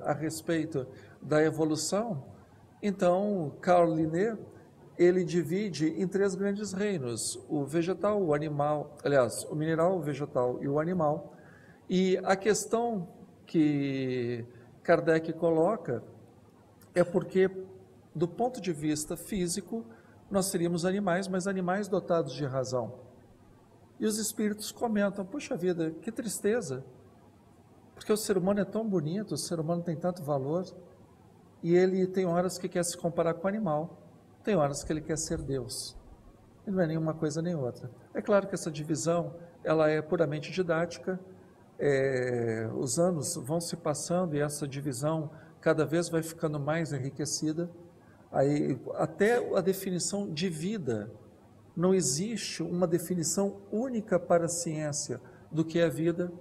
A respeito da evolução, então Carl Linné, ele divide em 3 grandes reinos: o vegetal, o animal, aliás, o mineral, o vegetal e o animal. E a questão que Kardec coloca é porque, do ponto de vista físico, nós seríamos animais, mas animais dotados de razão. E os espíritos comentam: puxa vida, que tristeza, porque o ser humano é tão bonito, o ser humano tem tanto valor, e ele tem horas que quer se comparar com o animal, tem horas que ele quer ser Deus. E não é nenhuma coisa nem outra. É claro que essa divisão, ela é puramente didática, os anos vão se passando e essa divisão cada vez vai ficando mais enriquecida. Aí, até a definição de vida, não existe uma definição única para a ciência do que é vida.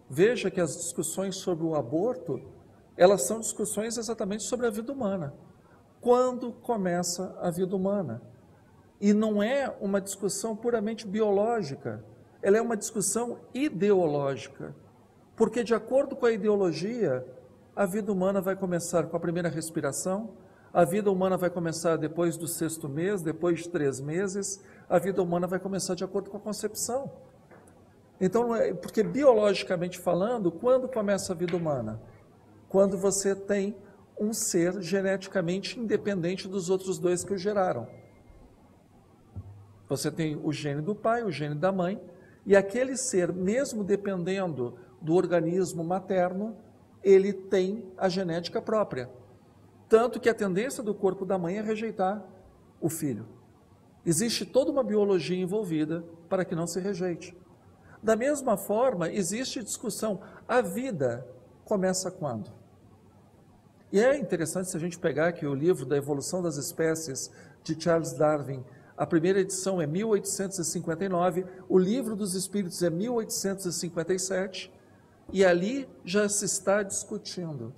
Veja que as discussões sobre o aborto, elas são discussões exatamente sobre a vida humana. Quando começa a vida humana? E não é uma discussão puramente biológica, ela é uma discussão ideológica. Porque, de acordo com a ideologia, a vida humana vai começar com a primeira respiração, a vida humana vai começar depois do 6º mês, depois de 3 meses, a vida humana vai começar de acordo com a concepção. Então, porque biologicamente falando, quando começa a vida humana? Quando você tem um ser geneticamente independente dos outros 2 que o geraram. Você tem o gene do pai, o gene da mãe, e aquele ser, mesmo dependendo do organismo materno, ele tem a genética própria. Tanto que a tendência do corpo da mãe é rejeitar o filho. Existe toda uma biologia envolvida para que não se rejeite. Da mesma forma, existe discussão: a vida começa quando? E é interessante se a gente pegar aqui o livro da Evolução das Espécies, de Charles Darwin. A primeira edição é 1859, o Livro dos Espíritos é 1857, e ali já se está discutindo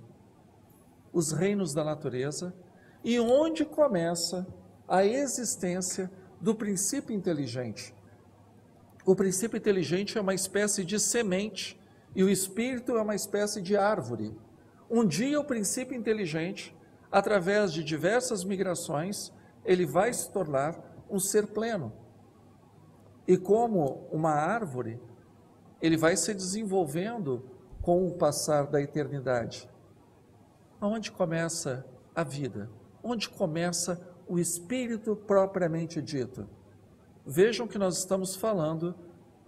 os reinos da natureza e onde começa a existência do princípio inteligente. O princípio inteligente é uma espécie de semente e o espírito é uma espécie de árvore. Um dia o princípio inteligente, através de diversas migrações, ele vai se tornar um ser pleno. E como uma árvore, ele vai se desenvolvendo com o passar da eternidade. Onde começa a vida? Onde começa o espírito propriamente dito? Vejam que nós estamos falando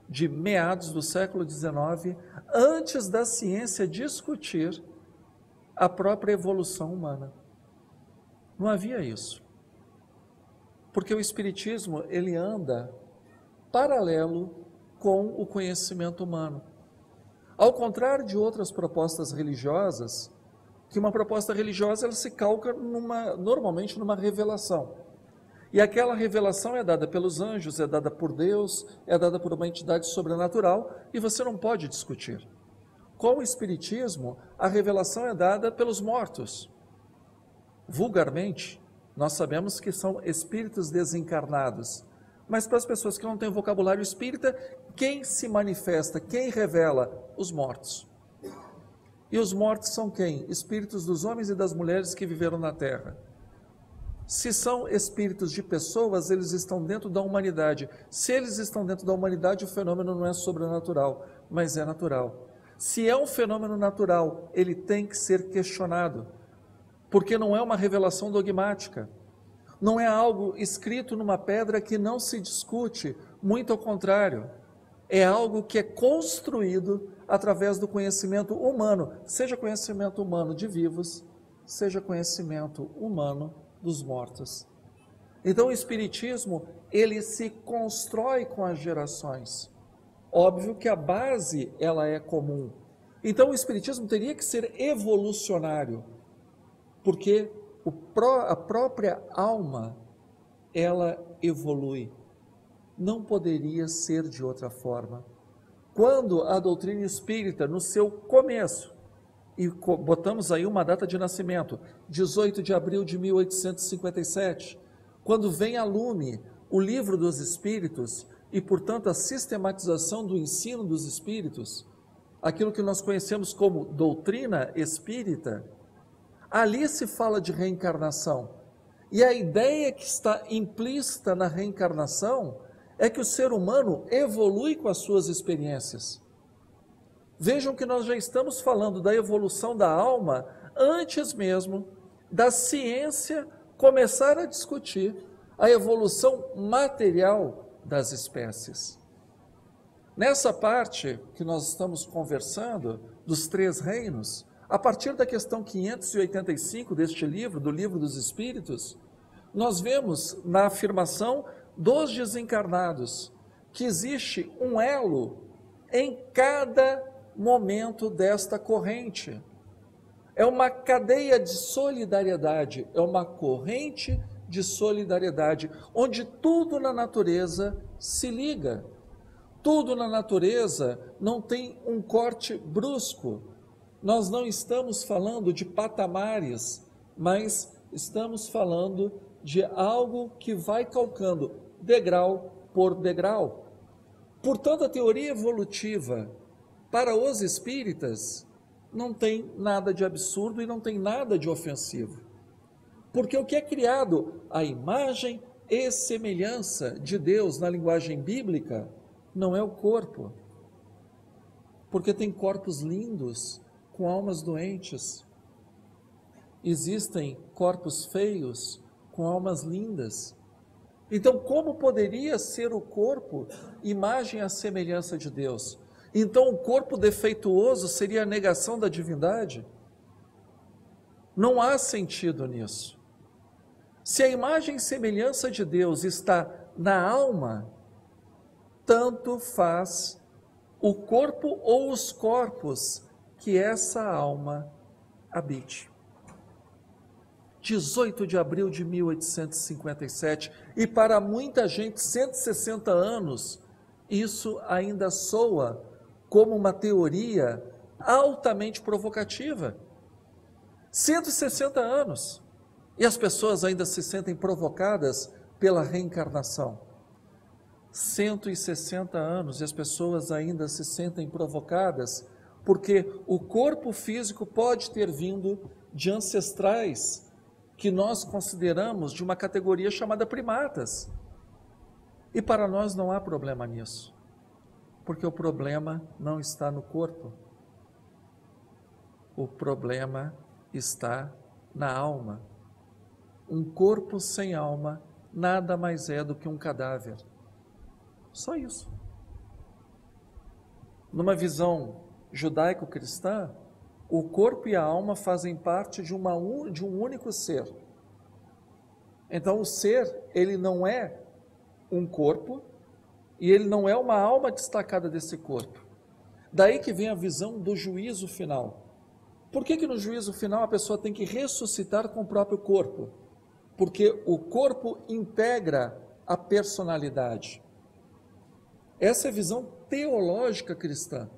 de meados do século XIX, antes da ciência discutir a própria evolução humana. Não havia isso. Porque o Espiritismo, ele anda paralelo com o conhecimento humano. Ao contrário de outras propostas religiosas, que uma proposta religiosa ela se calca normalmente numa revelação. E aquela revelação é dada pelos anjos, é dada por Deus, é dada por uma entidade sobrenatural, e você não pode discutir. Com o Espiritismo, a revelação é dada pelos mortos. Vulgarmente, nós sabemos que são espíritos desencarnados. Mas para as pessoas que não têm vocabulário espírita, quem se manifesta, quem revela? Os mortos. E os mortos são quem? Espíritos dos homens e das mulheres que viveram na Terra. Se são espíritos de pessoas, eles estão dentro da humanidade. Se eles estão dentro da humanidade, o fenômeno não é sobrenatural, mas é natural. Se é um fenômeno natural, ele tem que ser questionado, porque não é uma revelação dogmática. Não é algo escrito numa pedra que não se discute, muito ao contrário. É algo que é construído através do conhecimento humano, seja conhecimento humano de vivos, seja conhecimento humano dos mortos. Então o Espiritismo, ele se constrói com as gerações. Óbvio que a base, ela é comum. Então o Espiritismo teria que ser evolucionário, porque a própria alma, ela evolui. Não poderia ser de outra forma. Quando a doutrina espírita, no seu começo, e botamos aí uma data de nascimento, 18 de abril de 1857, quando vem a lume o Livro dos Espíritos e, portanto, a sistematização do ensino dos espíritos, aquilo que nós conhecemos como doutrina espírita, ali se fala de reencarnação. E a ideia que está implícita na reencarnação é que o ser humano evolui com as suas experiências. Vejam que nós já estamos falando da evolução da alma antes mesmo da ciência começar a discutir a evolução material das espécies. Nessa parte que nós estamos conversando, dos 3 reinos, a partir da questão 585 deste livro, do Livro dos Espíritos, nós vemos na afirmação dos desencarnados que existe um elo em cada momento desta corrente. É uma cadeia de solidariedade, é uma corrente de solidariedade, onde tudo na natureza se liga. Tudo na natureza não tem um corte brusco. Nós não estamos falando de patamares, mas estamos falando de algo que vai calcando degrau por degrau. Portanto, a teoria evolutiva para os espíritas não tem nada de absurdo e não tem nada de ofensivo. Porque o que é criado à imagem e semelhança de Deus na linguagem bíblica não é o corpo. Porque tem corpos lindos com almas doentes. Existem corpos feios com almas lindas. Então, como poderia ser o corpo imagem e semelhança de Deus? Então, o corpo defeituoso seria a negação da divindade? Não há sentido nisso. Se a imagem e semelhança de Deus está na alma, tanto faz o corpo ou os corpos que essa alma habite. 18 de abril de 1857, e para muita gente, 160 anos, isso ainda soa como uma teoria altamente provocativa. 160 anos, e as pessoas ainda se sentem provocadas pela reencarnação. 160 anos, e as pessoas ainda se sentem provocadas, porque o corpo físico pode ter vindo de ancestrais que nós consideramos de uma categoria chamada primatas. E para nós não há problema nisso, porque o problema não está no corpo. O problema está na alma. Um corpo sem alma nada mais é do que um cadáver. Só isso. Numa visão judaico-cristã, o corpo e a alma fazem parte de um único ser. Então, o ser, ele não é um corpo e ele não é uma alma destacada desse corpo. Daí que vem a visão do juízo final. Por que no juízo final a pessoa tem que ressuscitar com o próprio corpo? Porque o corpo integra a personalidade. Essa é a visão teológica cristã.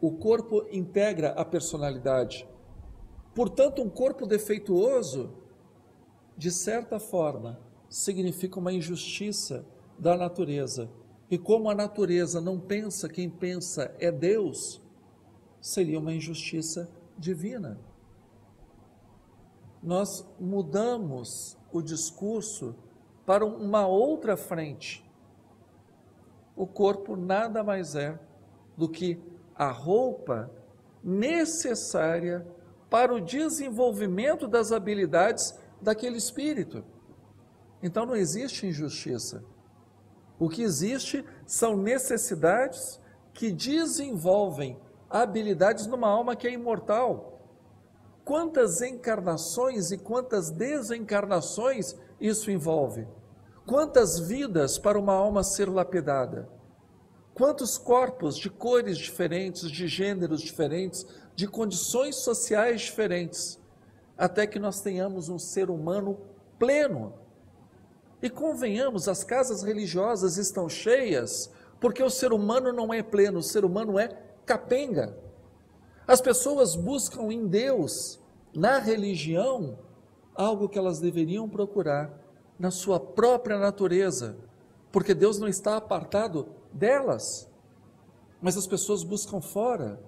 O corpo integra a personalidade. Portanto, um corpo defeituoso, de certa forma, significa uma injustiça da natureza. E como a natureza não pensa, quem pensa é Deus, seria uma injustiça divina. Nós mudamos o discurso para uma outra frente. O corpo nada mais é do que a roupa necessária para o desenvolvimento das habilidades daquele espírito. Então não existe injustiça. O que existe são necessidades que desenvolvem habilidades numa alma que é imortal. Quantas encarnações e quantas desencarnações isso envolve? Quantas vidas para uma alma ser lapidada? Quantos corpos de cores diferentes, de gêneros diferentes, de condições sociais diferentes, até que nós tenhamos um ser humano pleno. E convenhamos, as casas religiosas estão cheias, porque o ser humano não é pleno, o ser humano é capenga. As pessoas buscam em Deus, na religião, algo que elas deveriam procurar na sua própria natureza, porque Deus não está apartado delas, mas as pessoas buscam fora.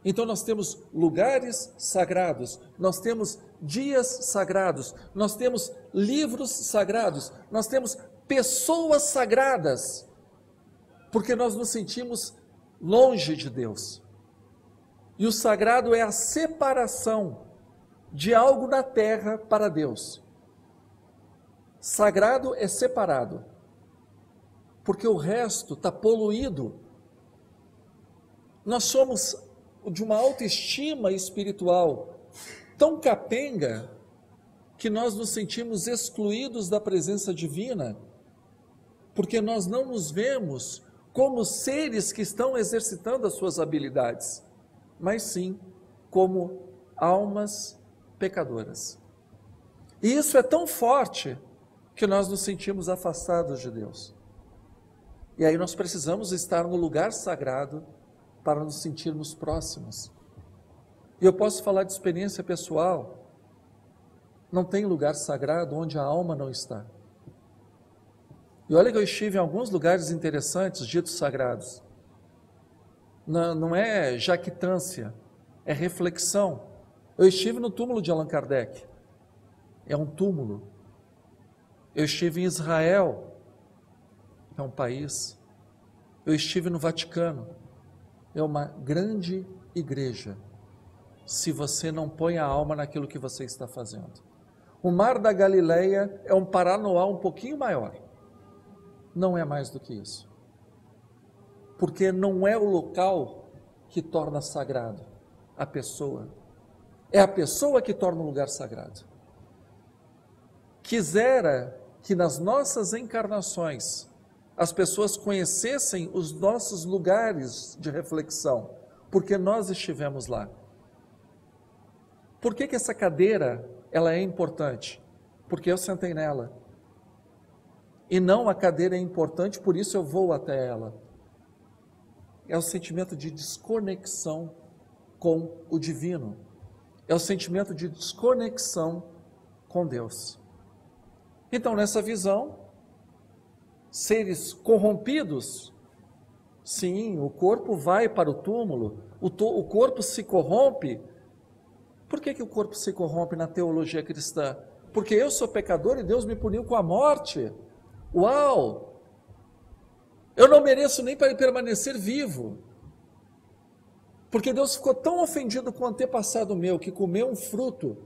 Então nós temos lugares sagrados, nós temos dias sagrados, nós temos livros sagrados, nós temos pessoas sagradas, porque nós nos sentimos longe de Deus. E o sagrado é a separação de algo na terra para Deus. Sagrado é separado, porque o resto está poluído. Nós somos de uma autoestima espiritual tão capenga que nós nos sentimos excluídos da presença divina, porque nós não nos vemos como seres que estão exercitando as suas habilidades, mas sim como almas pecadoras. E isso é tão forte que nós nos sentimos afastados de Deus. E aí nós precisamos estar no lugar sagrado para nos sentirmos próximos. E eu posso falar de experiência pessoal. Não tem lugar sagrado onde a alma não está. E olha que eu estive em alguns lugares interessantes, ditos sagrados. Não é jactância, é reflexão. Eu estive no túmulo de Allan Kardec. É um túmulo. Eu estive em Israel. É um país. Eu estive no Vaticano. É uma grande igreja, se você não põe a alma naquilo que você está fazendo. O Mar da Galileia é um Paranoá um pouquinho maior. Não é mais do que isso. Porque não é o local que torna sagrado a pessoa. É a pessoa que torna o lugar sagrado. Quisera que nas nossas encarnações as pessoas conhecessem os nossos lugares de reflexão, porque nós estivemos lá. Por que essa cadeira ela é importante? Porque eu sentei nela. E não a cadeira é importante, por isso eu vou até ela. É o sentimento de desconexão com o divino. É o sentimento de desconexão com Deus. Então, nessa visão, seres corrompidos, sim, o corpo vai para o túmulo, o corpo se corrompe. Por que o corpo se corrompe na teologia cristã? Porque eu sou pecador e Deus me puniu com a morte. Uau! Eu não mereço nem para permanecer vivo. Porque Deus ficou tão ofendido com o antepassado meu, que comeu um fruto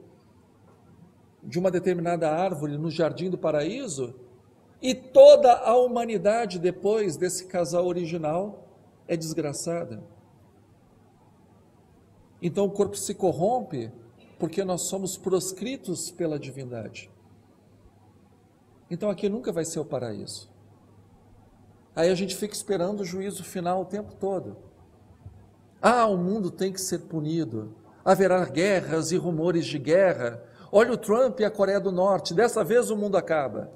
de uma determinada árvore no jardim do paraíso, e toda a humanidade, depois desse casal original, é desgraçada. Então o corpo se corrompe porque nós somos proscritos pela divindade. Então aqui nunca vai ser o paraíso. Aí a gente fica esperando o juízo final o tempo todo. Ah, o mundo tem que ser punido. Haverá guerras e rumores de guerra. Olha o Trump e a Coreia do Norte. Dessa vez o mundo acaba.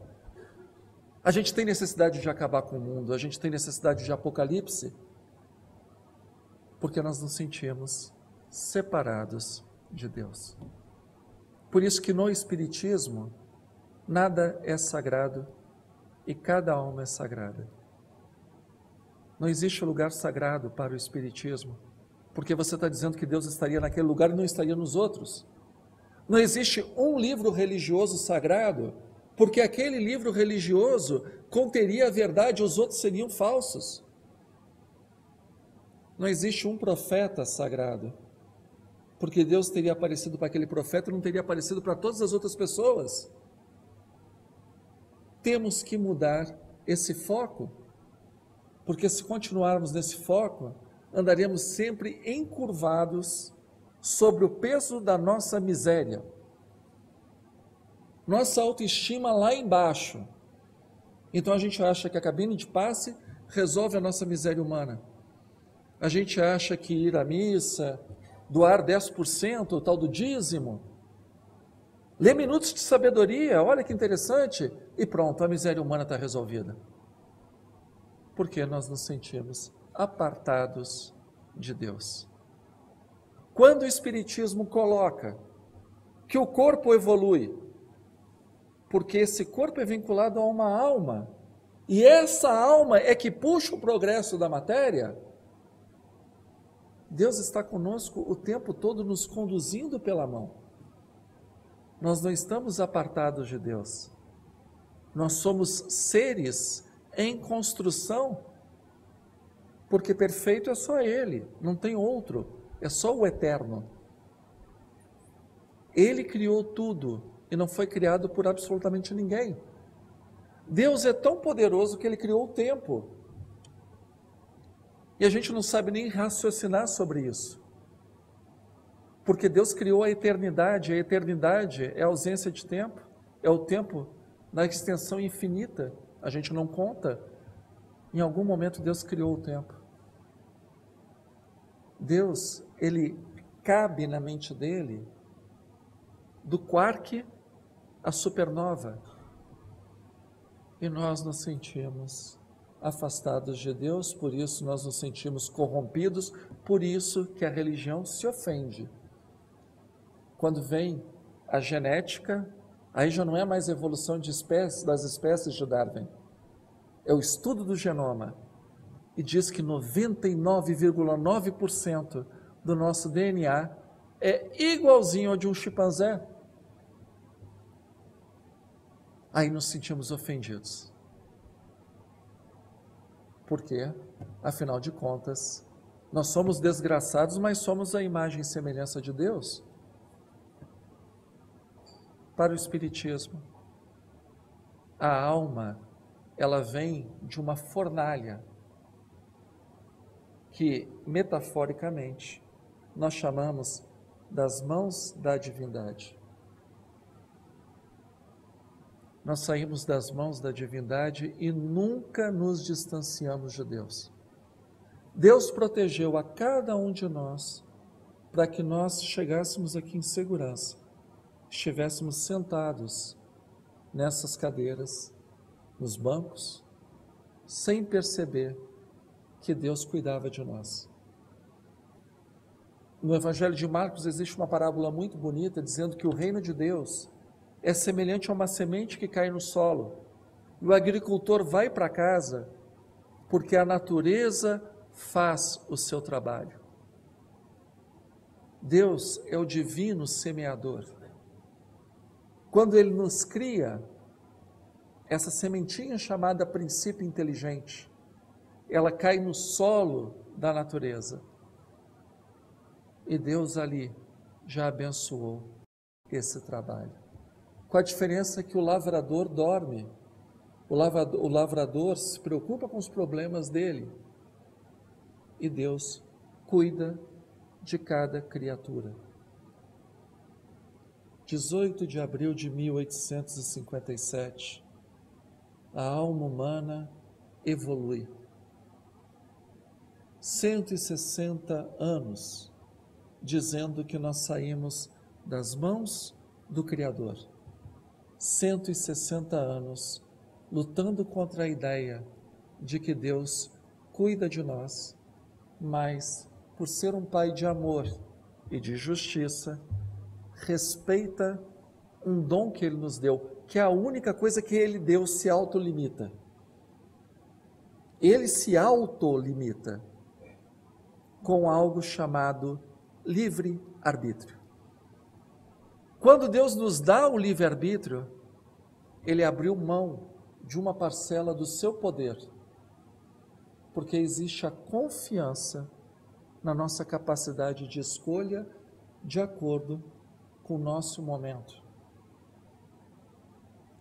A gente tem necessidade de acabar com o mundo. A gente tem necessidade de apocalipse. Porque nós nos sentimos separados de Deus. Por isso que no Espiritismo, nada é sagrado e cada alma é sagrada. Não existe lugar sagrado para o Espiritismo, porque você está dizendo que Deus estaria naquele lugar e não estaria nos outros. Não existe um livro religioso sagrado, porque aquele livro religioso conteria a verdade e os outros seriam falsos. Não existe um profeta sagrado, porque Deus teria aparecido para aquele profeta e não teria aparecido para todas as outras pessoas. Temos que mudar esse foco, porque se continuarmos nesse foco, andaremos sempre encurvados sobre o peso da nossa miséria. Nossa autoestima lá embaixo. Então a gente acha que a cabine de passe resolve a nossa miséria humana. A gente acha que ir à missa, doar 10%, o tal do dízimo, ler minutos de sabedoria, olha que interessante, e pronto, a miséria humana está resolvida. Porque nós nos sentimos apartados de Deus. Quando o Espiritismo coloca que o corpo evolui, porque esse corpo é vinculado a uma alma, e essa alma é que puxa o progresso da matéria, Deus está conosco o tempo todo nos conduzindo pela mão. Nós não estamos apartados de Deus. Nós somos seres em construção, porque perfeito é só Ele, não tem outro, é só o eterno. Ele criou tudo e não foi criado por absolutamente ninguém. Deus é tão poderoso que Ele criou o tempo. E a gente não sabe nem raciocinar sobre isso. Porque Deus criou a eternidade é a ausência de tempo, é o tempo na extensão infinita. A gente não conta. Em algum momento Deus criou o tempo. Deus, Ele cabe na mente dele do quark à supernova. E nós nos sentimos afastados de Deus, por isso nós nos sentimos corrompidos, por isso que a religião se ofende. Quando vem a genética, aí já não é mais evolução de espécies, das espécies de Darwin, é o estudo do genoma, e diz que 99,9% do nosso DNA é igualzinho ao de um chimpanzé. Aí nos sentimos ofendidos. Por quê? Afinal de contas, nós somos desgraçados, mas somos a imagem e semelhança de Deus. Para o Espiritismo, a alma, ela vem de uma fornalha, que, metaforicamente, nós chamamos das mãos da divindade. Nós saímos das mãos da divindade e nunca nos distanciamos de Deus. Deus protegeu a cada um de nós para que nós chegássemos aqui em segurança, estivéssemos sentados nessas cadeiras, nos bancos, sem perceber que Deus cuidava de nós. No Evangelho de Marcos existe uma parábola muito bonita dizendo que o reino de Deus é semelhante a uma semente que cai no solo. E o agricultor vai para casa porque a natureza faz o seu trabalho. Deus é o divino semeador. Quando Ele nos cria, essa sementinha chamada princípio inteligente, ela cai no solo da natureza. E Deus ali já abençoou esse trabalho. Com a diferença que o lavrador dorme, o lavrador se preocupa com os problemas dele e Deus cuida de cada criatura. 18 de abril de 1857, a alma humana evolui. 160 anos dizendo que nós saímos das mãos do Criador. 160 anos lutando contra a ideia de que Deus cuida de nós, mas por ser um Pai de amor e de justiça, respeita um dom que Ele nos deu, que é a única coisa que Ele deu, se autolimita. Ele se autolimita com algo chamado livre-arbítrio. Quando Deus nos dá o livre-arbítrio, Ele abriu mão de uma parcela do seu poder, porque existe a confiança na nossa capacidade de escolha de acordo com o nosso momento.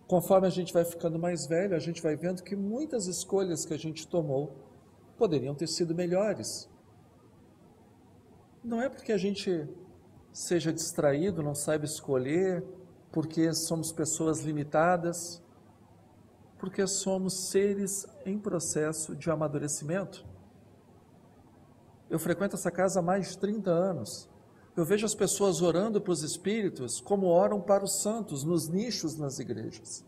Conforme a gente vai ficando mais velho, a gente vai vendo que muitas escolhas que a gente tomou poderiam ter sido melhores. Não é porque a gente seja distraído, não saiba escolher, porque somos pessoas limitadas, porque somos seres em processo de amadurecimento. Eu frequento essa casa há mais de 30 anos. Eu vejo as pessoas orando para os espíritos como oram para os santos nos nichos nas igrejas.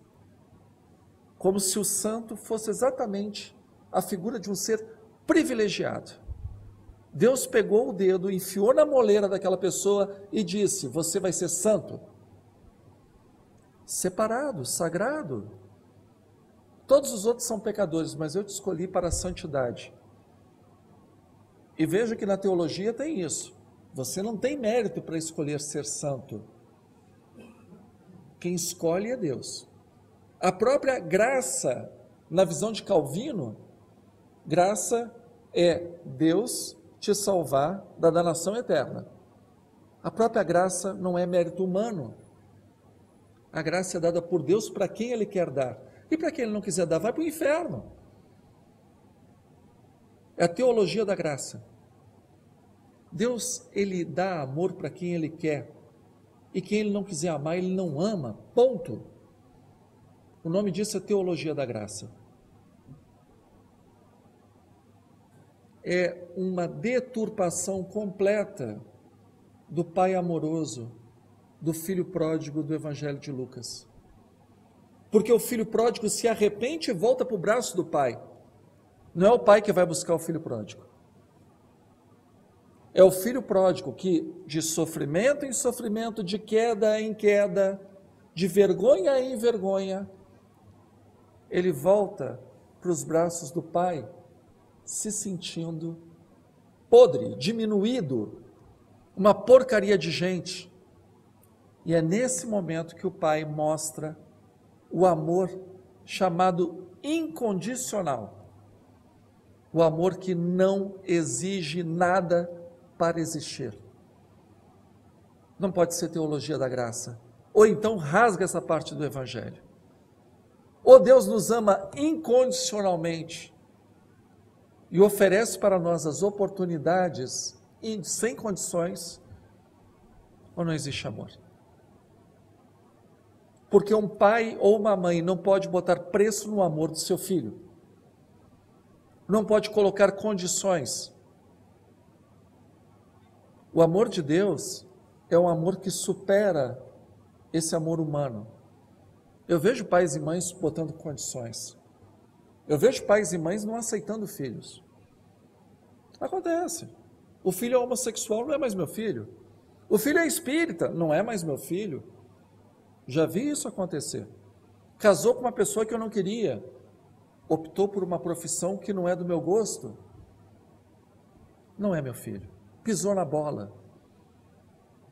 Como se o santo fosse exatamente a figura de um ser privilegiado. Deus pegou o dedo, enfiou na moleira daquela pessoa e disse: você vai ser santo, separado, sagrado. Todos os outros são pecadores, mas eu te escolhi para a santidade. E veja que na teologia tem isso. Você não tem mérito para escolher ser santo. Quem escolhe é Deus. A própria graça, na visão de Calvino, graça é Deus te salvar da danação eterna. A própria graça não é mérito humano. A graça é dada por Deus para quem Ele quer dar. E para quem Ele não quiser dar, vai para o inferno. É a teologia da graça. Deus, Ele dá amor para quem Ele quer. E quem Ele não quiser amar, Ele não ama. Ponto. O nome disso é teologia da graça. É uma deturpação completa do pai amoroso, do filho pródigo do Evangelho de Lucas. Porque o filho pródigo se arrepende e volta para o braço do pai. Não é o pai que vai buscar o filho pródigo. É o filho pródigo que, de sofrimento em sofrimento, de queda em queda, de vergonha em vergonha, ele volta para os braços do pai, se sentindo podre, diminuído, uma porcaria de gente. E é nesse momento que o pai mostra o amor chamado incondicional. O amor que não exige nada para existir. Não pode ser teologia da graça. Ou então rasga essa parte do Evangelho. Ou Deus nos ama incondicionalmente e oferece para nós as oportunidades sem condições, ou não existe amor. Porque um pai ou uma mãe não pode botar preço no amor do seu filho. Não pode colocar condições. O amor de Deus é um amor que supera esse amor humano. Eu vejo pais e mães botando condições. Eu vejo pais e mães não aceitando filhos. Acontece. O filho é homossexual, não é mais meu filho. O filho é espírita, não é mais meu filho. Já vi isso acontecer. Casou com uma pessoa que eu não queria. Optou por uma profissão que não é do meu gosto. Não é meu filho. Pisou na bola.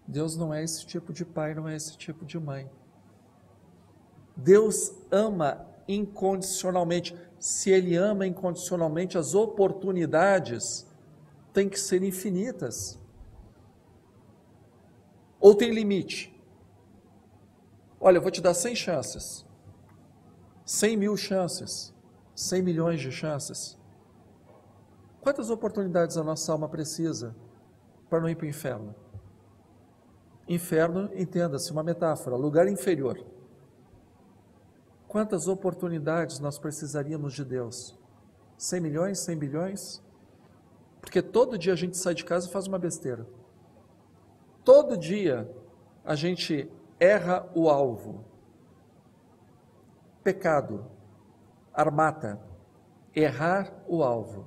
Deus não é esse tipo de pai, não é esse tipo de mãe. Deus ama incondicionalmente. Se Ele ama incondicionalmente, as oportunidades têm que ser infinitas. Ou tem limite? Olha, eu vou te dar 100 chances. 100 mil chances. 100 milhões de chances. Quantas oportunidades a nossa alma precisa para não ir para o inferno? Inferno, entenda-se, uma metáfora, lugar inferior. Quantas oportunidades nós precisaríamos de Deus? 100 milhões, 100 bilhões? Porque todo dia a gente sai de casa e faz uma besteira. Todo dia a gente erra o alvo. Pecado, armata, errar o alvo.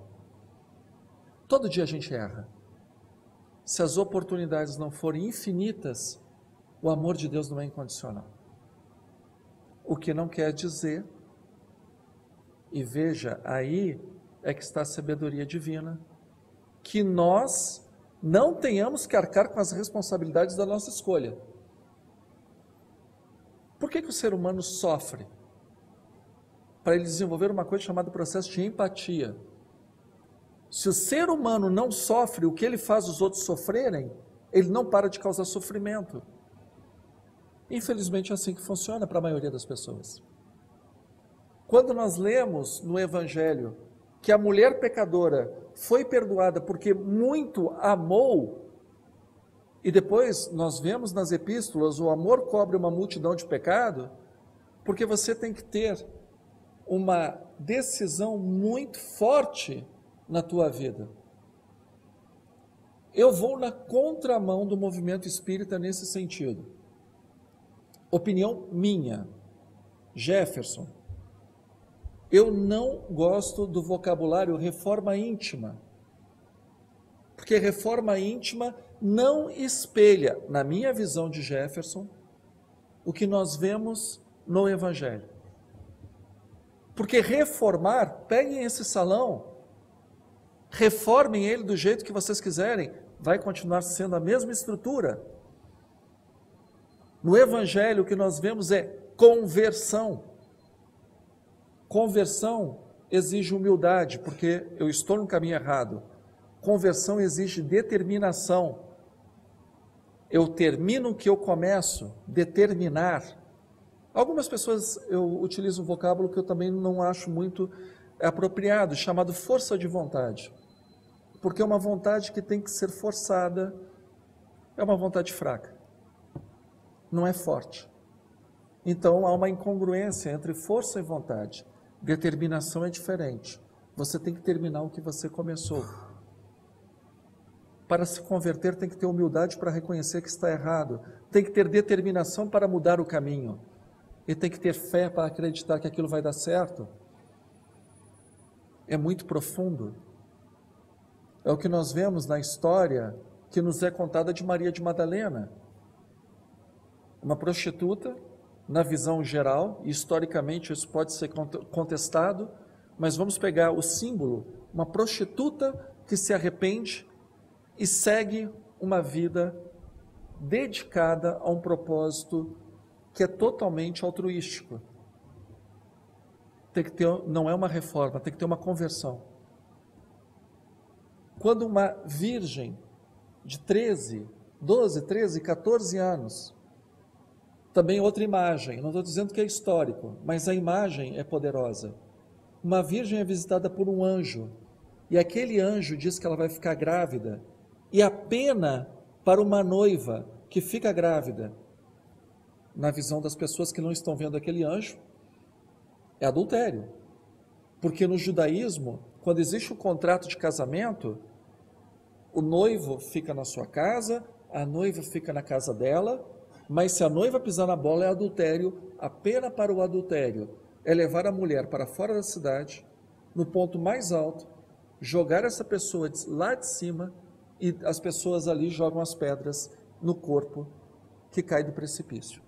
Todo dia a gente erra. Se as oportunidades não forem infinitas, o amor de Deus não é incondicional. O que não quer dizer, e veja, aí é que está a sabedoria divina, que nós não tenhamos que arcar com as responsabilidades da nossa escolha. Por que o ser humano sofre? Para ele desenvolver uma coisa chamada processo de empatia. Se o ser humano não sofre o que ele faz os outros sofrerem, ele não para de causar sofrimento. Infelizmente é assim que funciona para a maioria das pessoas. Quando nós lemos no Evangelho que a mulher pecadora foi perdoada porque muito amou, e depois nós vemos nas epístolas o amor cobre uma multidão de pecado, porque você tem que ter uma decisão muito forte na tua vida. Eu vou na contramão do movimento espírita nesse sentido. Opinião minha, Jefferson. Eu não gosto do vocabulário reforma íntima, Porque reforma íntima não espelha, na minha visão de Jefferson, o que nós vemos no Evangelho. Porque reformar, peguem esse salão, reformem ele do jeito que vocês quiserem, vai continuar sendo a mesma estrutura. No Evangelho o que nós vemos é conversão. Conversão exige humildade, porque eu estou no caminho errado. Conversão exige determinação. Eu termino o que eu começo, determinar. Algumas pessoas eu utilizo um vocábulo que eu também não acho muito apropriado, chamado força de vontade. Porque uma vontade que tem que ser forçada é uma vontade fraca. Não é forte. Então há uma incongruência entre força e vontade. Determinação é diferente. Você tem que terminar o que você começou. Para se converter tem que ter humildade para reconhecer que está errado. Tem que ter determinação para mudar o caminho. E tem que ter fé para acreditar que aquilo vai dar certo. É muito profundo. É o que nós vemos na história que nos é contada de Maria de Madalena. Uma prostituta, na visão geral, e historicamente isso pode ser contestado, mas vamos pegar o símbolo, uma prostituta que se arrepende e segue uma vida dedicada a um propósito que é totalmente altruístico. Tem que ter, não é uma reforma, tem que ter uma conversão. Quando uma virgem de 12, 13, 14 anos, também outra imagem, não estou dizendo que é histórico, mas a imagem é poderosa. Uma virgem é visitada por um anjo, e aquele anjo diz que ela vai ficar grávida, e a pena para uma noiva que fica grávida, na visão das pessoas que não estão vendo aquele anjo, é adultério. Porque no judaísmo, quando existe um contrato de casamento, o noivo fica na sua casa, a noiva fica na casa dela, mas se a noiva pisar na bola é adultério. A pena para o adultério é levar a mulher para fora da cidade, no ponto mais alto, jogar essa pessoa lá de cima, e as pessoas ali jogam as pedras no corpo que cai do precipício.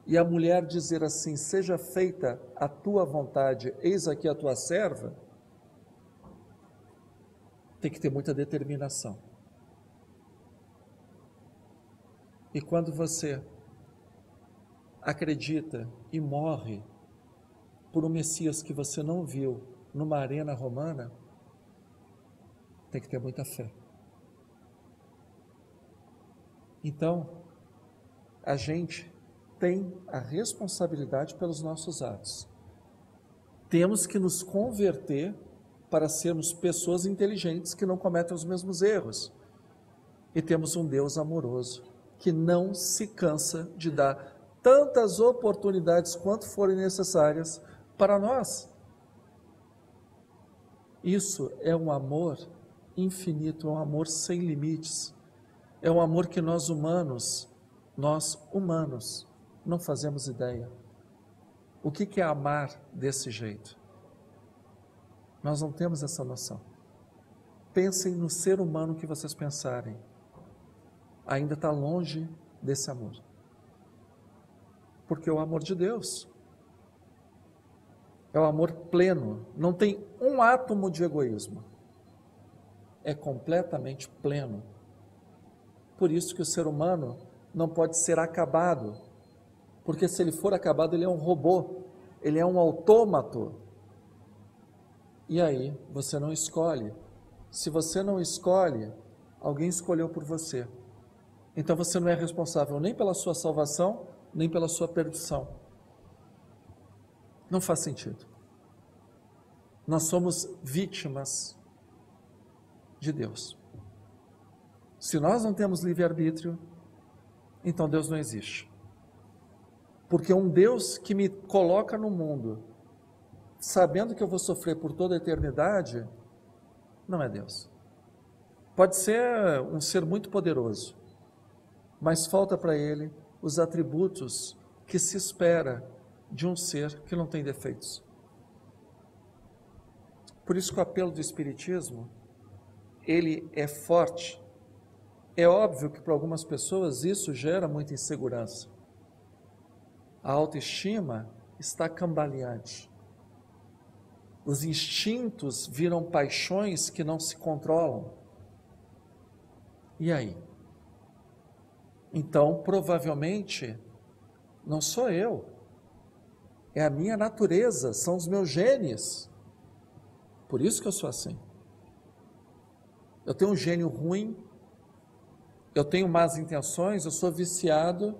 E a mulher dizer assim: seja feita a tua vontade, eis aqui a tua serva, tem que ter muita determinação. E quando você acredita e morre por um Messias que você não viu numa arena romana, tem que ter muita fé. Então, a gente tem a responsabilidade pelos nossos atos. Temos que nos converter para sermos pessoas inteligentes que não cometem os mesmos erros. E temos um Deus amoroso que não se cansa de dar tantas oportunidades quanto forem necessárias para nós. Isso é um amor infinito, é um amor sem limites. É um amor que nós humanos, não fazemos ideia. O que é amar desse jeito? Nós não temos essa noção. Pensem no ser humano que vocês pensarem. Ainda está longe desse amor. Porque é o amor de Deus. É o amor pleno. Não tem um átomo de egoísmo. É completamente pleno. Por isso que o ser humano não pode ser acabado. Porque se ele for acabado, ele é um robô. Ele é um autômato. E aí, você não escolhe. Se você não escolhe, alguém escolheu por você. Então você não é responsável nem pela sua salvação, nem pela sua perdição. Não faz sentido. Nós somos vítimas de Deus. Se nós não temos livre-arbítrio, então Deus não existe. Porque um Deus que me coloca no mundo, sabendo que eu vou sofrer por toda a eternidade, não é Deus. Pode ser um ser muito poderoso, mas falta para ele os atributos que se espera de um ser que não tem defeitos. Por isso que o apelo do Espiritismo ele é forte, é óbvio que para algumas pessoas isso gera muita insegurança. A autoestima está cambaleante. Os instintos viram paixões que não se controlam. E aí? Então, provavelmente, não sou eu. É a minha natureza, são os meus genes. Por isso que eu sou assim. Eu tenho um gênio ruim, eu tenho más intenções, eu sou viciado,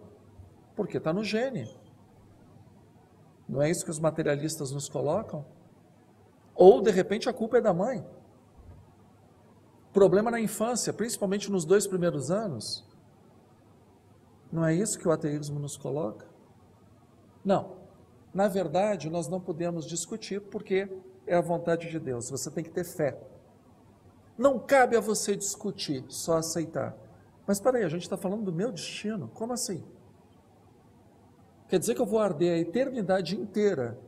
porque está no gene. Não é isso que os materialistas nos colocam? Ou, de repente, a culpa é da mãe. Problema na infância, principalmente nos 2 primeiros anos. Não é isso que o ateísmo nos coloca? Não. Na verdade, nós não podemos discutir porque é a vontade de Deus. Você tem que ter fé. Não cabe a você discutir, só aceitar. Mas espera aí, a gente está falando do meu destino? Como assim? Quer dizer que eu vou arder a eternidade inteira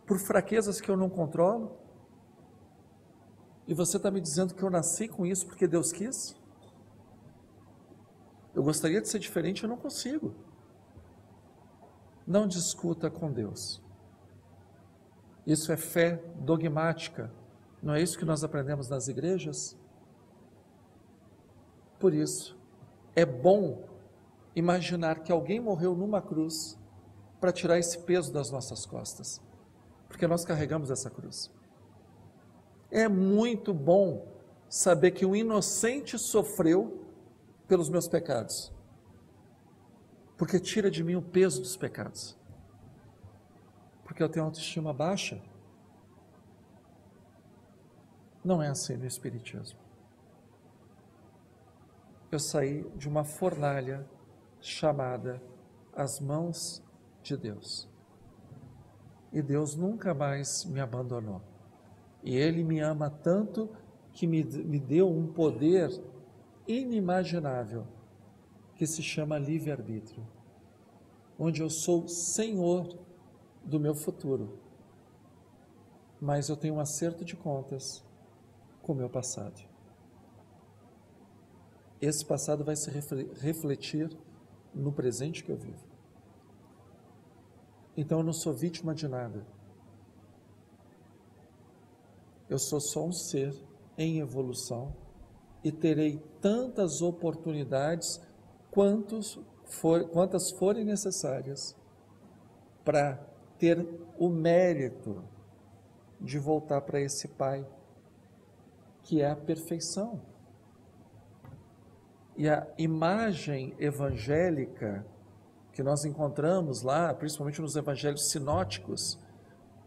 por fraquezas que eu não controlo? E você está me dizendo que eu nasci com isso porque Deus quis? Eu gostaria de ser diferente, eu não consigo. Não discuta com Deus. Isso é fé dogmática. Não é isso que nós aprendemos nas igrejas? Por isso, é bom imaginar que alguém morreu numa cruz para tirar esse peso das nossas costas, porque nós carregamos essa cruz. É muito bom saber que um inocente sofreu pelos meus pecados, porque tira de mim o peso dos pecados, porque eu tenho autoestima baixa. Não é assim no Espiritismo. Eu saí de uma fornalha chamada as mãos de Deus. E Deus nunca mais me abandonou. E Ele me ama tanto que me deu um poder inimaginável, que se chama livre-arbítrio, onde eu sou senhor do meu futuro, mas eu tenho um acerto de contas com o meu passado. Esse passado vai se refletir no presente que eu vivo. Então eu não sou vítima de nada. Eu sou só um ser em evolução e terei tantas oportunidades quantas forem necessárias para ter o mérito de voltar para esse Pai, que é a perfeição. E a imagem evangélica que nós encontramos lá, principalmente nos evangelhos sinóticos,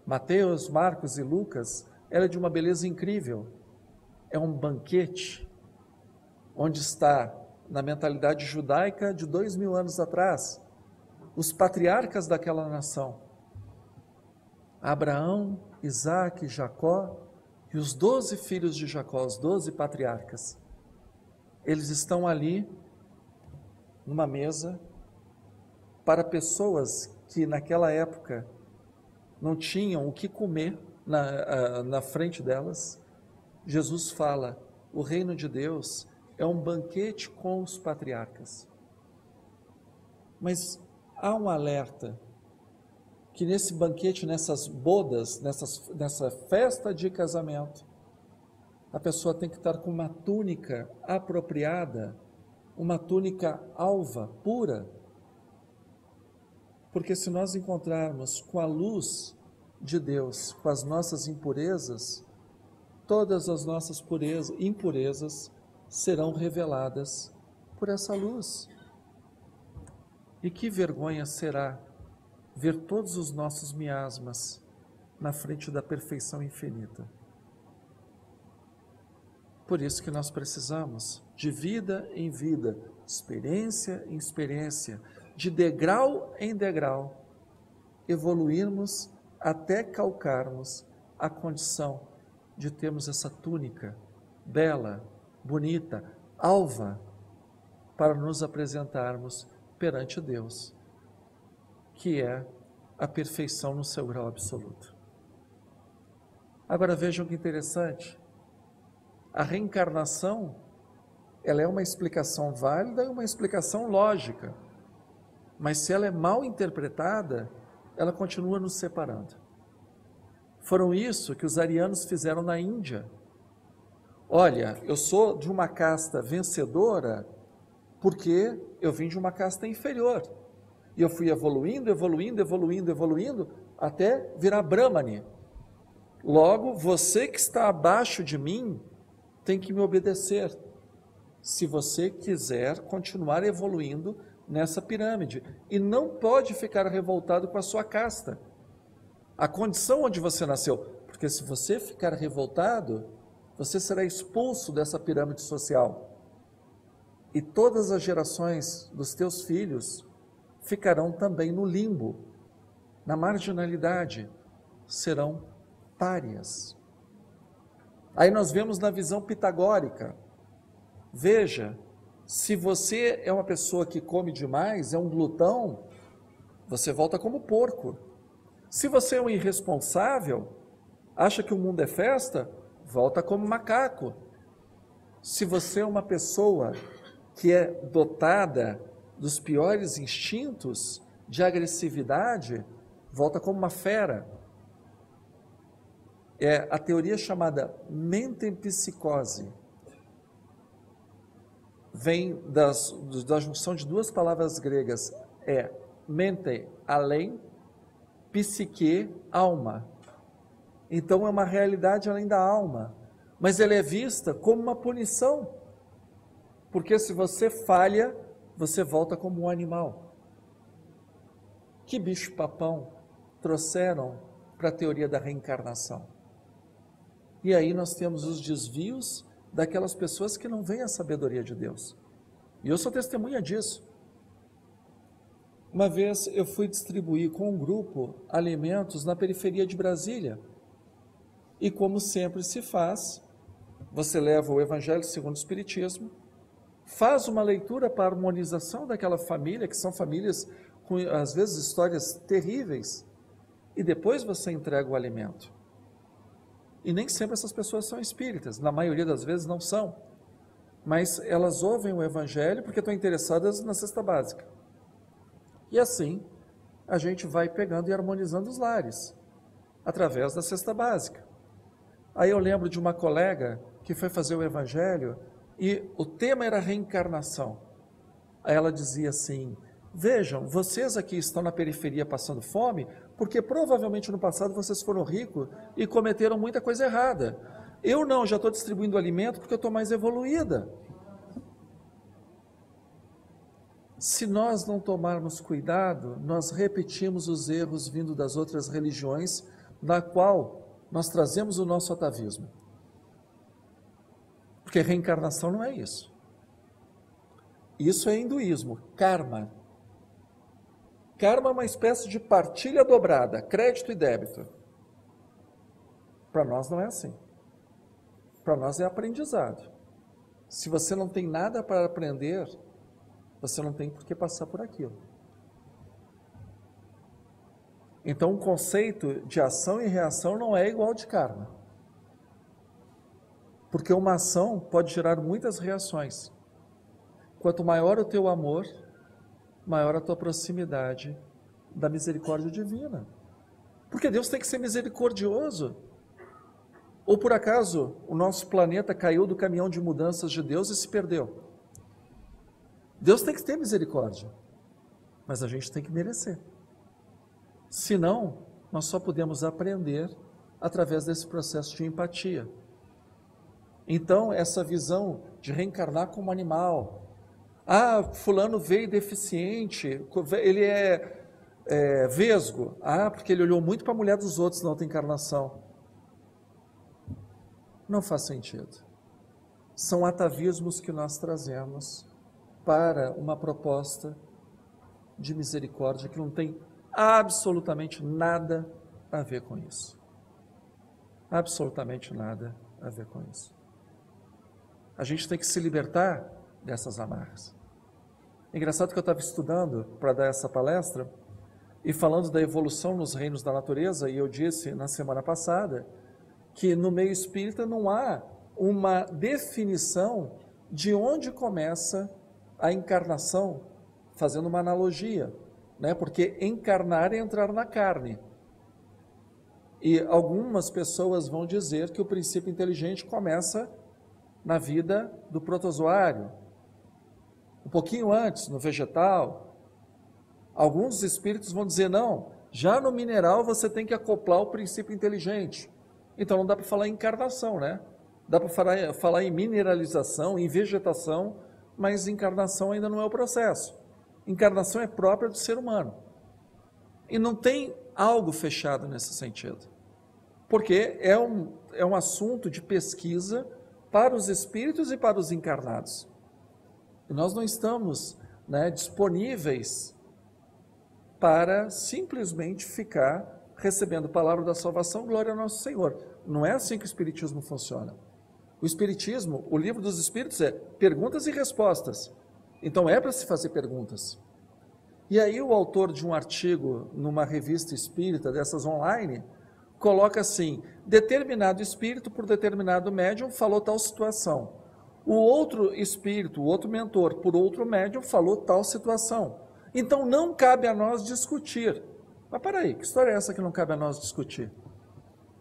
Mateus, Marcos e Lucas, ela é de uma beleza incrível. É um banquete onde está, na mentalidade judaica de 2000 anos atrás, os patriarcas daquela nação, Abraão, Isaque, Jacó e os 12 filhos de Jacó, os 12 patriarcas. Eles estão ali numa mesa para pessoas que naquela época não tinham o que comer na frente delas. Jesus fala, o reino de Deus é um banquete com os patriarcas. Mas há um alerta, que nesse banquete, nessas bodas, nessa festa de casamento, a pessoa tem que estar com uma túnica apropriada, uma túnica alva, pura. Porque se nós encontrarmos com a luz de Deus, com as nossas impurezas, todas as nossas impurezas serão reveladas por essa luz. E que vergonha será ver todos os nossos miasmas na frente da perfeição infinita. Por isso que nós precisamos, de vida em vida, experiência em experiência, de degrau em degrau, evoluirmos até calcarmos a condição de termos essa túnica bela, bonita, alva, para nos apresentarmos perante Deus, que é a perfeição no seu grau absoluto. Agora vejam que interessante, a reencarnação, ela é uma explicação válida e uma explicação lógica. Mas se ela é mal interpretada, ela continua nos separando. Foram isso que os arianos fizeram na Índia. Olha, eu sou de uma casta vencedora porque eu vim de uma casta inferior. E eu fui evoluindo, até virar Brahmani. Logo, você que está abaixo de mim tem que me obedecer, se você quiser continuar evoluindo nessa pirâmide. E não pode ficar revoltado com a sua casta, a condição onde você nasceu. Porque se você ficar revoltado, você será expulso dessa pirâmide social. E todas as gerações dos teus filhos ficarão também no limbo, na marginalidade, serão párias. Aí nós vemos na visão pitagórica. Veja, se você é uma pessoa que come demais, é um glutão, você volta como porco. Se você é um irresponsável, acha que o mundo é festa, volta como macaco. Se você é uma pessoa que é dotada dos piores instintos de agressividade, volta como uma fera. É a teoria chamada mentempsicose. Vem da junção de duas palavras gregas, mente, além, psique, alma. Então é uma realidade além da alma, mas ela é vista como uma punição, porque se você falha, você volta como um animal. Que bicho-papão trouxeram para a teoria da reencarnação? E aí nós temos os desvios daquelas pessoas que não veem a sabedoria de Deus. E eu sou testemunha disso. Uma vez eu fui distribuir com um grupo alimentos na periferia de Brasília. E como sempre se faz, você leva o Evangelho segundo o Espiritismo, faz uma leitura para a harmonização daquela família, que são famílias com, às vezes, histórias terríveis, e depois você entrega o alimento. E nem sempre essas pessoas são espíritas, na maioria das vezes não são, mas elas ouvem o Evangelho porque estão interessadas na cesta básica. E assim, a gente vai pegando e harmonizando os lares, através da cesta básica. Aí eu lembro de uma colega que foi fazer o Evangelho e o tema era reencarnação. Aí ela dizia assim: vejam, vocês aqui estão na periferia passando fome, porque provavelmente no passado vocês foram ricos e cometeram muita coisa errada. Eu não, já estou distribuindo alimento porque eu estou mais evoluída. Se nós não tomarmos cuidado, nós repetimos os erros vindo das outras religiões, na qual nós trazemos o nosso atavismo. Porque reencarnação não é isso. Isso é hinduísmo, karma. Karma é uma espécie de partilha dobrada, crédito e débito. Para nós não é assim. Para nós é aprendizado. Se você não tem nada para aprender, você não tem por que passar por aquilo. Então, o conceito de ação e reação não é igual de karma. Porque uma ação pode gerar muitas reações. Quanto maior o teu amor, maior a tua proximidade da misericórdia divina. Porque Deus tem que ser misericordioso. Ou por acaso o nosso planeta caiu do caminhão de mudanças de Deus e se perdeu? Deus tem que ter misericórdia, mas a gente tem que merecer. Senão, nós só podemos aprender através desse processo de empatia. Então, essa visão de reencarnar como animal. Ah, fulano veio deficiente, ele é vesgo. Ah, porque ele olhou muito para a mulher dos outros na outra encarnação. Não faz sentido. São atavismos que nós trazemos para uma proposta de misericórdia que não tem absolutamente nada a ver com isso. Absolutamente nada a ver com isso. A gente tem que se libertar dessas amarras. Engraçado que eu estava estudando para dar essa palestra e falando da evolução nos reinos da natureza, e eu disse na semana passada que no meio espírita não há uma definição de onde começa a encarnação, fazendo uma analogia, né? Porque encarnar é entrar na carne. E algumas pessoas vão dizer que o princípio inteligente começa na vida do protozoário, um pouquinho antes, no vegetal. Alguns espíritos vão dizer, não, já no mineral você tem que acoplar o princípio inteligente. Então não dá para falar em encarnação, né? Dá para falar em mineralização, em vegetação, mas encarnação ainda não é o processo. Encarnação é própria do ser humano. E não tem algo fechado nesse sentido. Porque é um assunto de pesquisa para os espíritos e para os encarnados. E nós não estamos, né, disponíveis para simplesmente ficar recebendo a palavra da salvação, glória ao nosso Senhor. Não é assim que o Espiritismo funciona. O Espiritismo, o livro dos Espíritos é perguntas e respostas. Então é para se fazer perguntas. E aí o autor de um artigo numa revista espírita, dessas online, coloca assim, determinado espírito por determinado médium falou tal situação. O outro espírito, o outro mentor, por outro médium, falou tal situação. Então não cabe a nós discutir. Mas peraí, que história é essa que não cabe a nós discutir?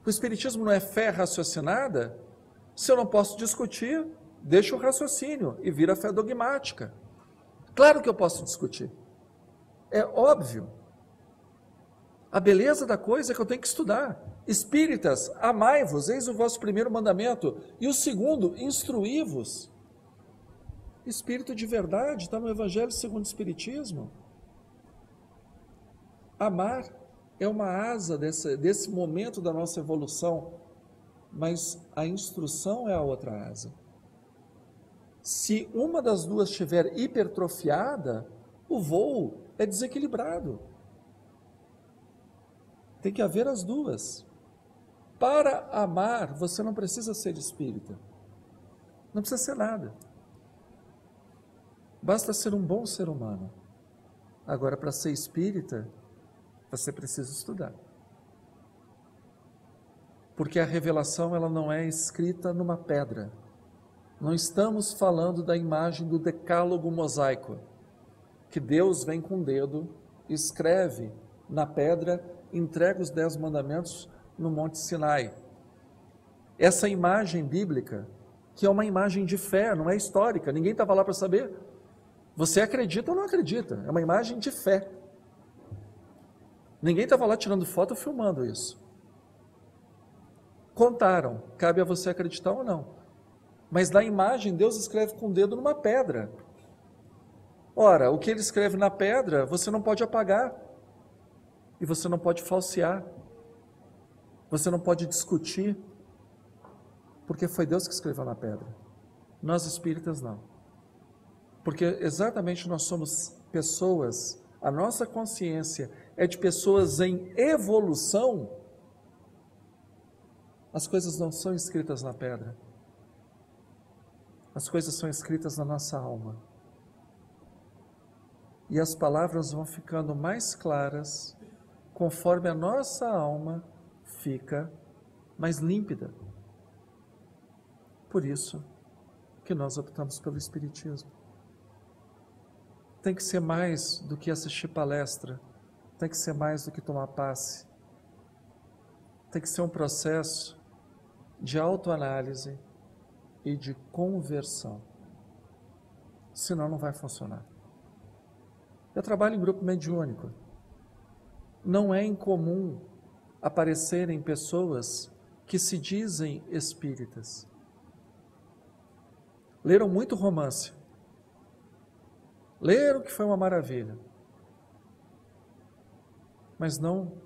O Espiritismo não é fé raciocinada? Se eu não posso discutir, deixa o raciocínio e vira fé dogmática. Claro que eu posso discutir. É óbvio. A beleza da coisa é que eu tenho que estudar. Espíritas, amai-vos, eis o vosso primeiro mandamento. E o segundo, instruí-vos. Espírito de verdade, está no Evangelho segundo o Espiritismo. Amar é uma asa desse momento da nossa evolução, mas a instrução é a outra asa. Se uma das duas estiver hipertrofiada, o voo é desequilibrado. Tem que haver as duas. Para amar, você não precisa ser espírita. Não precisa ser nada. Basta ser um bom ser humano. Agora, para ser espírita, você precisa estudar. Porque a revelação ela não é escrita numa pedra. Não estamos falando da imagem do decálogo mosaico, que Deus vem com o dedo, escreve na pedra, entrega os 10 mandamentos no Monte Sinai. Essa imagem bíblica, que é uma imagem de fé, não é histórica, ninguém estava lá para saber. Você acredita ou não acredita, é uma imagem de fé. Ninguém estava lá tirando foto ou filmando isso. Contaram, cabe a você acreditar ou não. Mas na imagem, Deus escreve com o dedo numa pedra. Ora, o que ele escreve na pedra, você não pode apagar. E você não pode falsear. Você não pode discutir. Porque foi Deus que escreveu na pedra. Nós espíritas não. Porque exatamente nós somos pessoas, a nossa consciência é de pessoas em evolução. As coisas não são escritas na pedra. As coisas são escritas na nossa alma. E as palavras vão ficando mais claras conforme a nossa alma fica mais límpida. Por isso que nós optamos pelo Espiritismo. Tem que ser mais do que assistir palestra, tem que ser mais do que tomar passe. Tem que ser um processo de autoanálise e de conversão. Senão não vai funcionar. Eu trabalho em grupo mediúnico. Não é incomum aparecerem pessoas que se dizem espíritas. Leram muito romance. Leram que foi uma maravilha. Mas não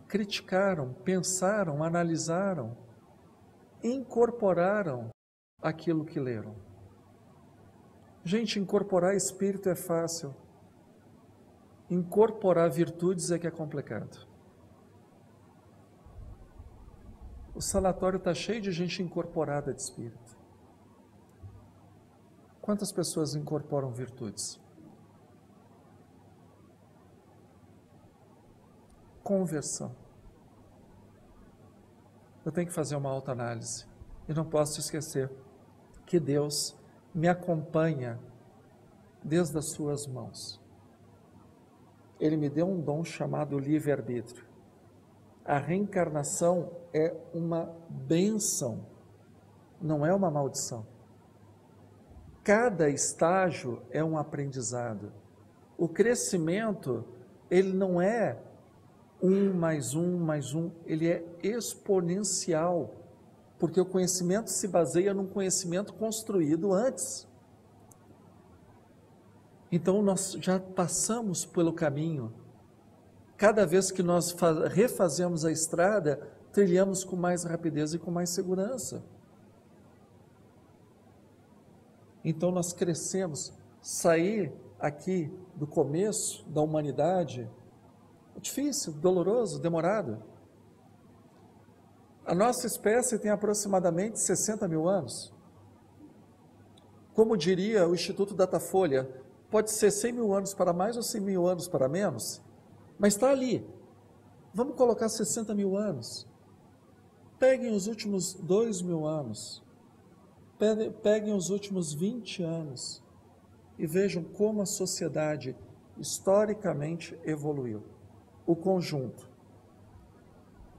criticaram, pensaram, analisaram, incorporaram aquilo que leram. Gente, incorporar espírito é fácil. Incorporar virtudes é que é complicado. O sanatório está cheio de gente incorporada de espírito. Quantas pessoas incorporam virtudes? Conversão. Eu tenho que fazer uma autoanálise. E não posso esquecer que Deus me acompanha desde as suas mãos. Ele me deu um dom chamado livre-arbítrio. A reencarnação é uma bênção, não é uma maldição. Cada estágio é um aprendizado. O crescimento, ele não é 1 mais 1 mais 1, ele é exponencial, porque o conhecimento se baseia num conhecimento construído antes. Então nós já passamos pelo caminho. Cada vez que nós refazemos a estrada, trilhamos com mais rapidez e com mais segurança. Então nós crescemos. Sair aqui do começo da humanidade é difícil, doloroso, demorado. A nossa espécie tem aproximadamente 60 mil anos. Como diria o Instituto Datafolha, pode ser 100 mil anos para mais ou 100 mil anos para menos, mas está ali. Vamos colocar 60 mil anos. Peguem os últimos 2 mil anos. Peguem os últimos 20 anos. E vejam como a sociedade historicamente evoluiu. O conjunto.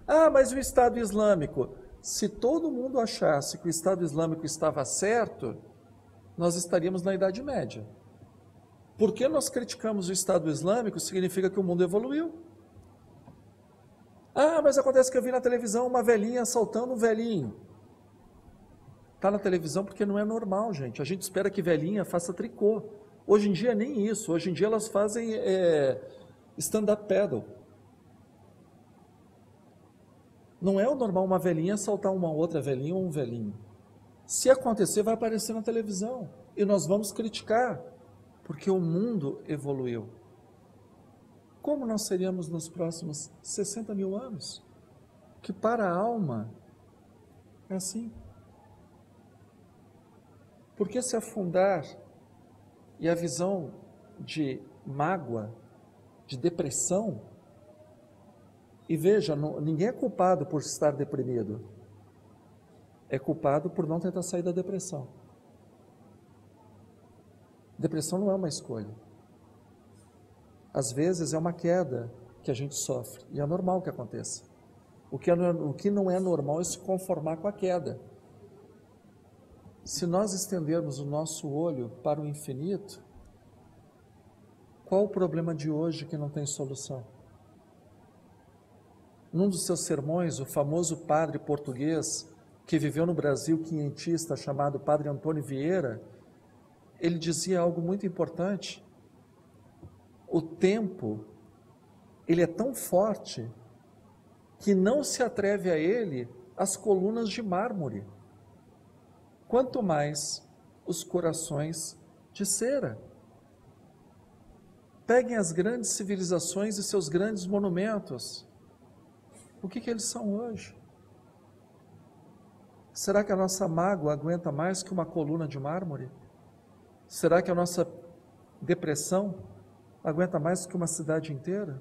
Ah, mas o Estado Islâmico. Se todo mundo achasse que o Estado Islâmico estava certo, nós estaríamos na Idade Média. Porque nós criticamos o Estado Islâmico, significa que o mundo evoluiu. Ah, mas acontece que eu vi na televisão uma velhinha assaltando um velhinho. Está na televisão porque não é normal, gente. A gente espera que velhinha faça tricô. Hoje em dia nem isso. Hoje em dia elas fazem stand-up paddle. Não é o normal uma velhinha assaltar uma outra velhinha ou um velhinho. Se acontecer, vai aparecer na televisão. E nós vamos criticar. Porque o mundo evoluiu. Como nós seríamos nos próximos 60 mil anos? Que para a alma é assim. Porque se afundar e a visão de mágoa, de depressão, e veja, ninguém é culpado por estar deprimido. É culpado por não tentar sair da depressão. Depressão não é uma escolha. Às vezes é uma queda que a gente sofre, e é normal que aconteça. O que não é normal é se conformar com a queda. Se nós estendermos o nosso olho para o infinito, qual o problema de hoje que não tem solução? Num dos seus sermões, o famoso padre português, que viveu no Brasil quinhentista, chamado Padre Antônio Vieira, ele dizia algo muito importante. O tempo, ele é tão forte que não se atreve a ele as colunas de mármore, quanto mais os corações de cera. Peguem as grandes civilizações e seus grandes monumentos. O que eles são hoje? Será que a nossa mágoa aguenta mais que uma coluna de mármore? Será que a nossa depressão aguenta mais que uma cidade inteira?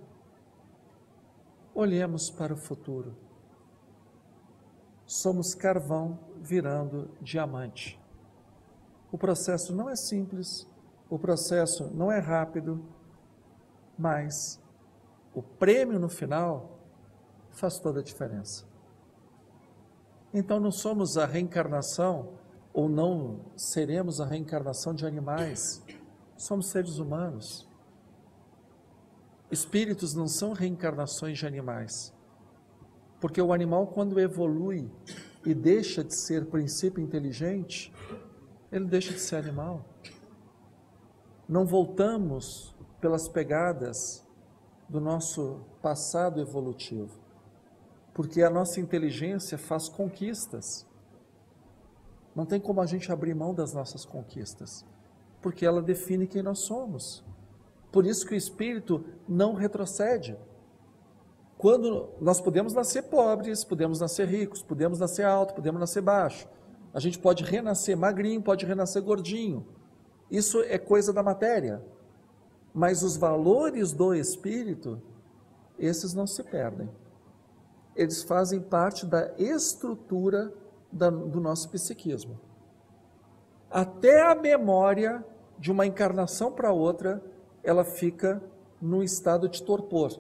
Olhemos para o futuro. Somos carvão virando diamante. O processo não é simples, o processo não é rápido, mas o prêmio no final faz toda a diferença. Então não somos a reencarnação, ou não seremos a reencarnação de animais. Somos seres humanos. Espíritos não são reencarnações de animais. Porque o animal, quando evolui e deixa de ser princípio inteligente, ele deixa de ser animal. Não voltamos pelas pegadas do nosso passado evolutivo. Porque a nossa inteligência faz conquistas. Não tem como a gente abrir mão das nossas conquistas, porque ela define quem nós somos. Por isso que o espírito não retrocede. Quando nós podemos nascer pobres, podemos nascer ricos, podemos nascer alto, podemos nascer baixo. A gente pode renascer magrinho, pode renascer gordinho. Isso é coisa da matéria. Mas os valores do espírito, esses não se perdem. Eles fazem parte da estrutura do nosso psiquismo. Até a memória de uma encarnação para outra, ela fica num estado de torpor.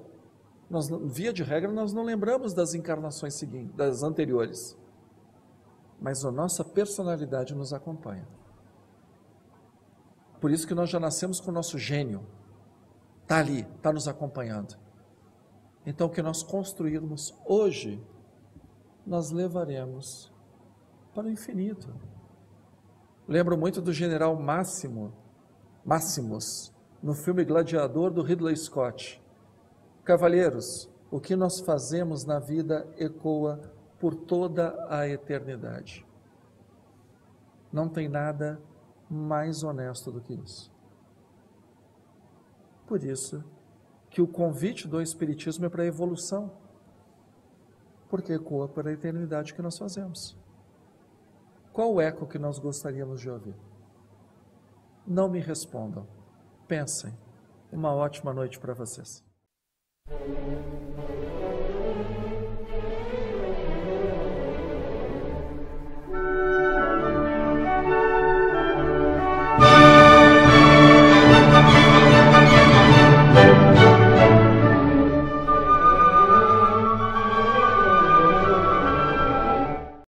Nós, via de regra, nós não lembramos das encarnações seguintes, das anteriores. Mas a nossa personalidade nos acompanha. Por isso que nós já nascemos com o nosso gênio. Está ali, está nos acompanhando. Então, o que nós construirmos hoje, nós levaremos para o infinito. Lembro muito do general Maximus, no filme Gladiador, do Ridley Scott. Cavalheiros, o que nós fazemos na vida ecoa por toda a eternidade. Não tem nada mais honesto do que isso. Por isso que o convite do Espiritismo é para a evolução, porque ecoa para a eternidade que nós fazemos. Qual o eco que nós gostaríamos de ouvir? Não me respondam. Pensem. Uma ótima noite para vocês.